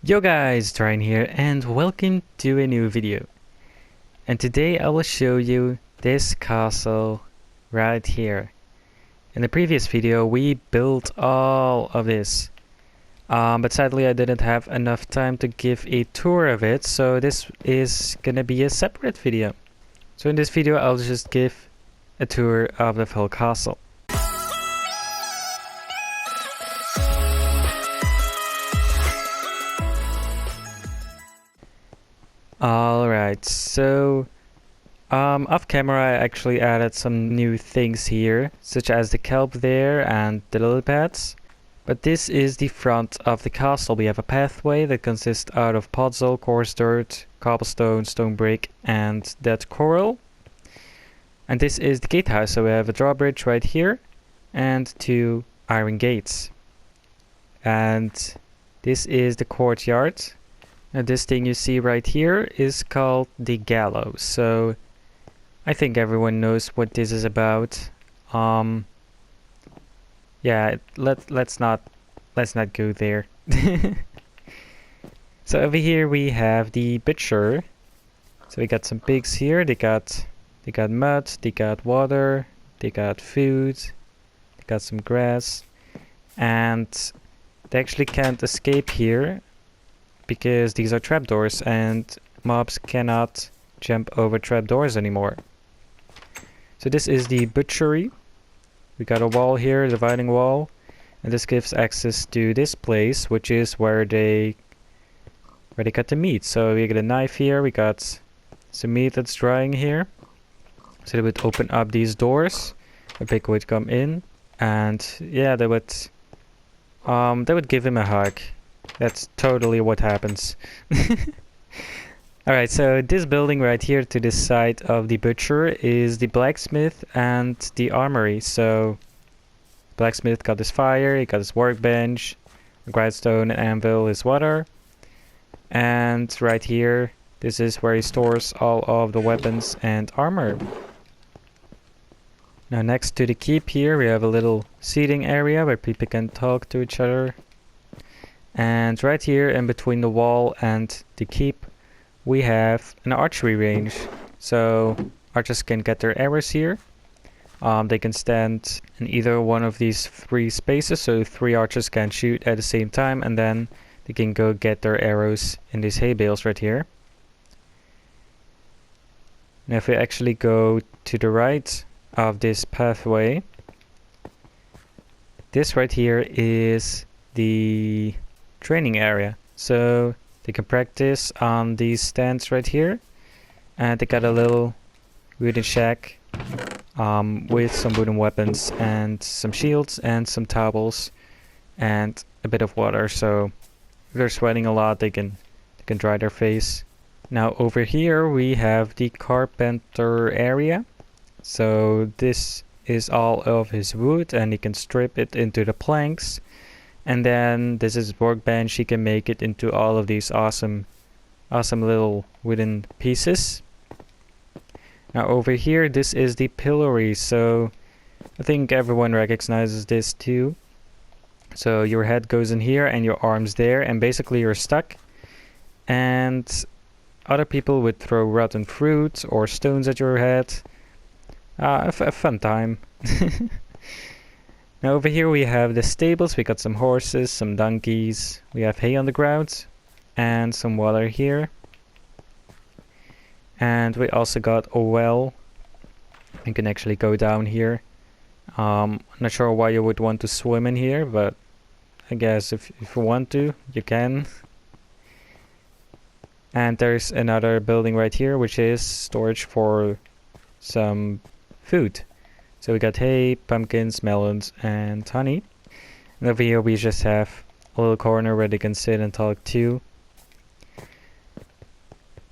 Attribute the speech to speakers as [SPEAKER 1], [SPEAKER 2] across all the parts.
[SPEAKER 1] Yo guys, Ryan here and welcome to a new video. And today I will show you this castle right here. In the previous video we built all of this, but sadly I didn't have enough time to give a tour of it, so this is gonna be a separate video. So in this video I'll just give a tour of the full castle. Alright, so off camera I actually added some new things here, such as the kelp there and the lily pads. But this is the front of the castle. We have a pathway that consists out of podzol, coarse dirt, cobblestone, stone brick and dead coral. And this is the gatehouse, so we have a drawbridge right here and two iron gates. And this is the courtyard. Now this thing you see right here is called the gallows. So I think everyone knows what this is about. Yeah, let's not go there. So over here we have the butcher. So we got some pigs here. They got mud, they got water, they got food, they got some grass, and they actually can't escape here because these are trapdoors and mobs cannot jump over trapdoors anymore. So this is the butchery. We got a wall here, dividing wall, and this gives access to this place, which is where they cut the meat. So we got a knife here, we got some meat that's drying here. So they would open up these doors, a pig would come in, and yeah, they would give him a hug. That's totally what happens. Alright, so this building right here to the side of the butcher is the blacksmith and the armory. So blacksmith got his fire, he got his workbench, a grindstone, an anvil, his water. And right here, this is where he stores all of the weapons and armor. Now next to the keep here we have a little seating area where people can talk to each other. And right here in between the wall and the keep we have an archery range. So archers can get their arrows here. They can stand in either one of these three spaces, so three archers can shoot at the same time, and then they can go get their arrows in these hay bales right here. Now if we actually go to the right of this pathway, this right here is the training area. So they can practice on these stands right here, and they got a little wooden shack with some wooden weapons and some shields and some towels and a bit of water, so if they're sweating a lot they can dry their face. Now over here we have the carpenter area. So this is all of his wood and he can strip it into the planks. And then this is his workbench. He can make it into all of these awesome little wooden pieces. Now over here, this is the pillory. So I think everyone recognizes this too. So your head goes in here and your arms there, and basically you're stuck. And other people would throw rotten fruit or stones at your head. A fun time. Now over here we have the stables. We got some horses, some donkeys, we have hay on the ground and some water here. And we also got a well. You can actually go down here. Not sure why you would want to swim in here, but I guess if you want to, you can. And there's another building right here which is storage for some food. So we got hay, pumpkins, melons, and honey. And over here we just have a little corner where they can sit and talk too.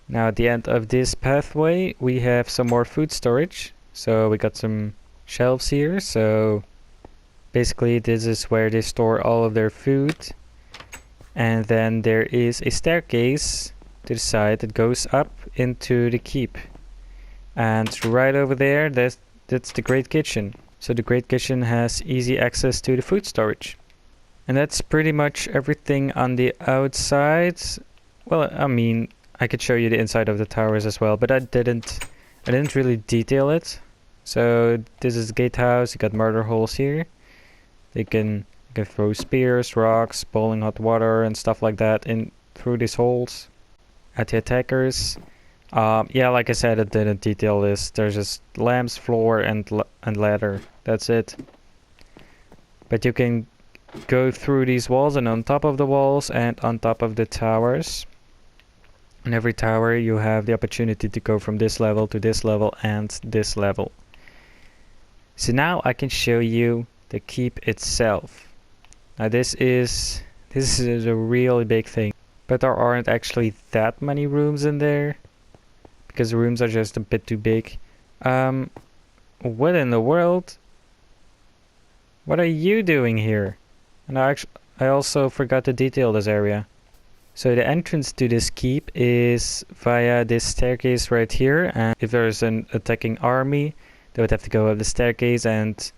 [SPEAKER 1] Now at the end of this pathway we have some more food storage. So we got some shelves here. So basically this is where they store all of their food. And then there is a staircase to the side that goes up into the keep. And right over there, that's the Great Kitchen. So the Great Kitchen has easy access to the food storage. And that's pretty much everything on the outside. Well, I mean, I could show you the inside of the towers as well, but I didn't really detail it. So this is the gatehouse. You got murder holes here. You can throw spears, rocks, boiling hot water, and stuff like that in through these holes at the attackers. Yeah, like I said, I didn't detail this. There's just lamps, floor, and ladder. That's it. But you can go through these walls and on top of the walls and on top of the towers. In every tower you have the opportunity to go from this level to this level and this level. So now I can show you the keep itself. Now this is a really big thing, but there aren't actually that many rooms in there because the rooms are just a bit too big. What in the world? What are you doing here? And I also forgot to detail this area. So the entrance to this keep is via this staircase right here, and if there's an attacking army, they would have to go up the staircase and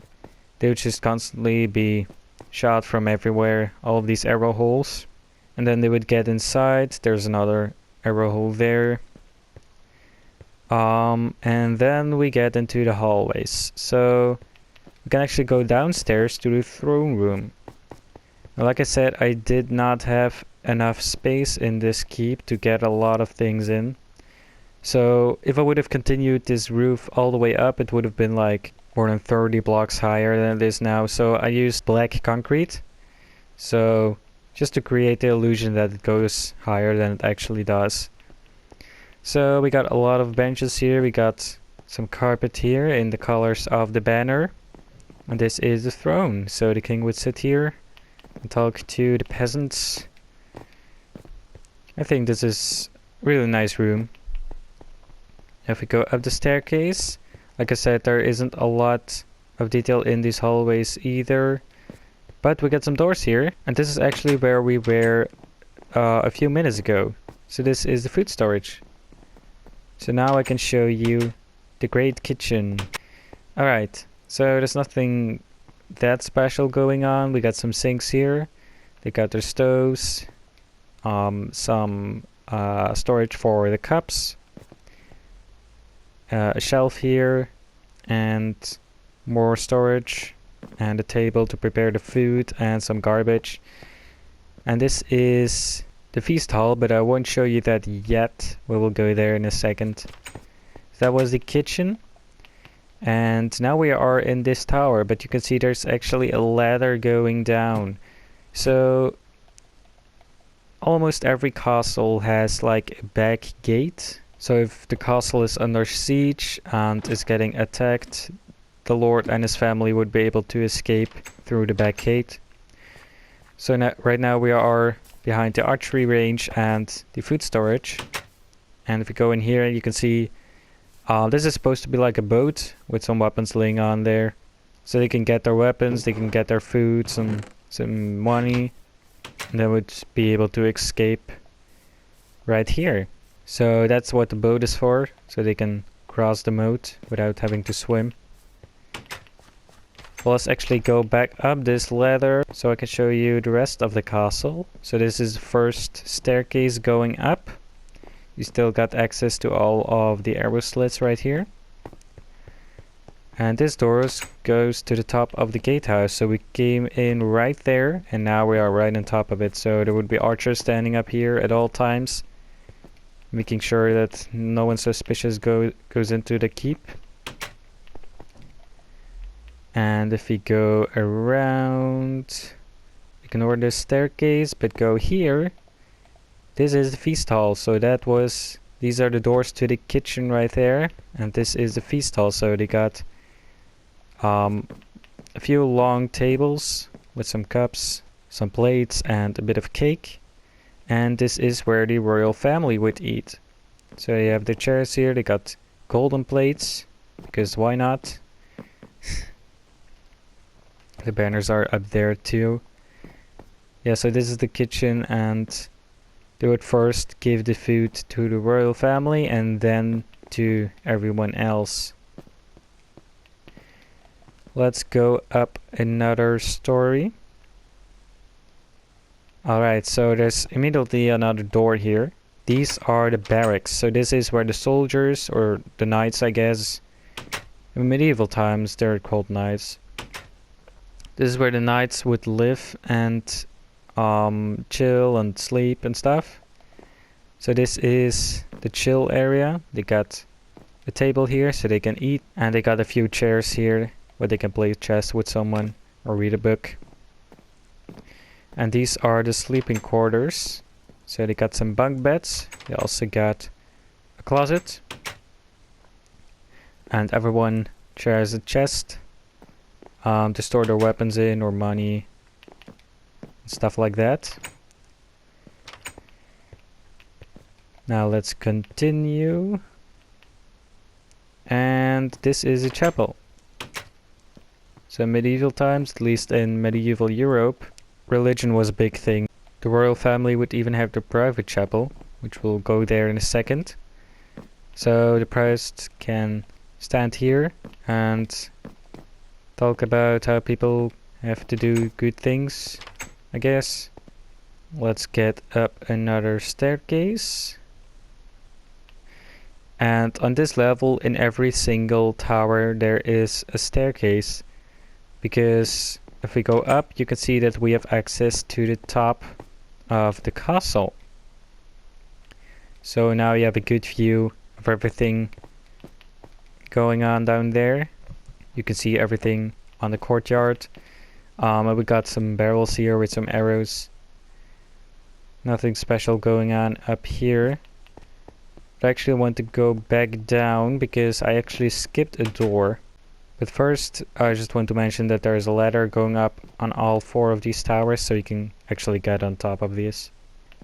[SPEAKER 1] they would just constantly be shot from everywhere, all of these arrow holes. And then they would get inside, there's another arrow hole there. And then we get into the hallways. So we can actually go downstairs to the throne room. Now, like I said, I did not have enough space in this keep to get a lot of things in. So if I would have continued this roof all the way up, it would have been like more than 30 blocks higher than it is now. So I used black concrete. So just to create the illusion that it goes higher than it actually does. So we got a lot of benches here. We got some carpet here in the colors of the banner. And this is the throne. So the king would sit here and talk to the peasants. I think this is a really nice room. If we go up the staircase, like I said, there isn't a lot of detail in these hallways either. But we got some doors here. And this is actually where we were a few minutes ago. So this is the food storage. So now I can show you the great kitchen. Alright, so there's nothing that special going on. We got some sinks here. They got their stoves. Some storage for the cups. A shelf here. And more storage. And a table to prepare the food. And some garbage. And this is the feast hall, but I won't show you that yet. We will go there in a second. That was the kitchen. And now we are in this tower, but you can see there's actually a ladder going down. So almost every castle has like a back gate. So if the castle is under siege and is getting attacked, the lord and his family would be able to escape through the back gate. So right now we are behind the archery range and the food storage. And if you go in here, you can see this is supposed to be like a boat with some weapons laying on there. So they can get their weapons, they can get their food, some money, and they would be able to escape right here. So that's what the boat is for, so they can cross the moat without having to swim. Well, let's actually go back up this ladder so I can show you the rest of the castle. So this is the first staircase going up. You still got access to all of the arrow slits right here. And this door goes to the top of the gatehouse. So we came in right there and now we are right on top of it. So there would be archers standing up here at all times, making sure that no one suspicious goes into the keep. And if we go around, ignore this staircase, but go here. This is the feast hall. So these are the doors to the kitchen right there. And this is the feast hall. So they got a few long tables with some cups, some plates, and a bit of cake. And this is where the royal family would eat. So you have the chairs here. They got golden plates, because why not? The banners are up there too. Yeah, so this is the kitchen, and they would first give the food to the royal family and then to everyone else. Let's go up another story. Alright, so there's immediately another door here. These are the barracks. So this is where the soldiers, or the knights I guess, in medieval times they're called knights. This is where the knights would live and chill and sleep and stuff. So this is the chill area. They got a table here so they can eat, and they got a few chairs here where they can play chess with someone or read a book. And these are the sleeping quarters. So they got some bunk beds. They also got a closet. And everyone shares a chest to store their weapons in, or money, stuff like that. Now let's continue. And this is a chapel. So in medieval times, at least in medieval Europe, religion was a big thing. The royal family would even have their private chapel, which we'll go there in a second. So the priest can stand here and talk about how people have to do good things, I guess. Let's get up another staircase. And on this level, in every single tower, there is a staircase. Because if we go up, you can see that we have access to the top of the castle. So now you have a good view of everything going on down there. You can see everything on the courtyard. And we got some barrels here with some arrows. Nothing special going on up here. But I actually want to go back down because I actually skipped a door. But first, I just want to mention that there is a ladder going up on all 4 of these towers, so you can actually get on top of this.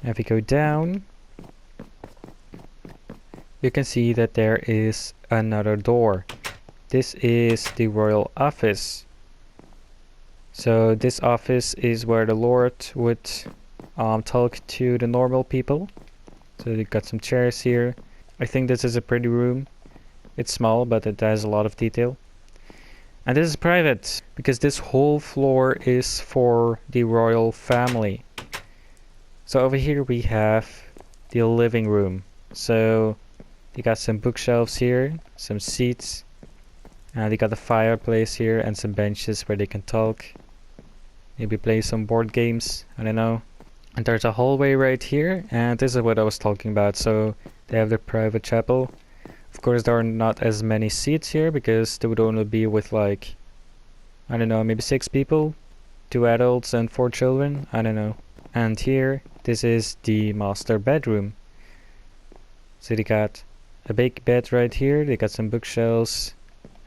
[SPEAKER 1] If we go down, you can see that there is another door. This is the royal office. So this office is where the Lord would talk to the normal people. So you've got some chairs here. I think this is a pretty room. It's small, but it has a lot of detail. And this is private, because this whole floor is for the royal family. So over here we have the living room. So you got some bookshelves here, some seats, and you got a fireplace here and some benches where they can talk. Maybe play some board games, I don't know. And there's a hallway right here, and this is what I was talking about. So they have their private chapel. Of course, there are not as many seats here because they would only be with, like, I don't know, maybe 6 people, 2 adults and 4 children, I don't know. And here, this is the master bedroom. So they got a big bed right here, they got some bookshelves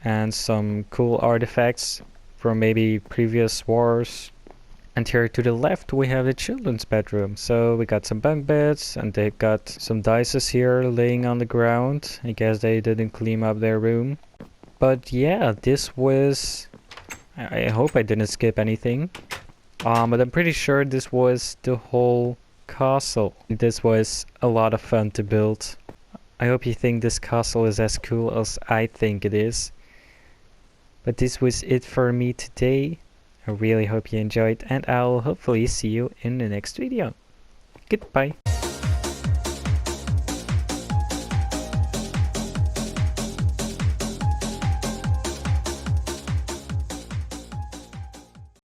[SPEAKER 1] and some cool artifacts from maybe previous wars. And here to the left we have the children's bedroom. So we got some bunk beds, and they've got some dices here laying on the ground. I guess they didn't clean up their room. But yeah, this was... I hope I didn't skip anything. But I'm pretty sure this was the whole castle. This was a lot of fun to build. I hope you think this castle is as cool as I think it is. But this was it for me today. I really hope you enjoyed, and I'll hopefully see you in the next video. Goodbye.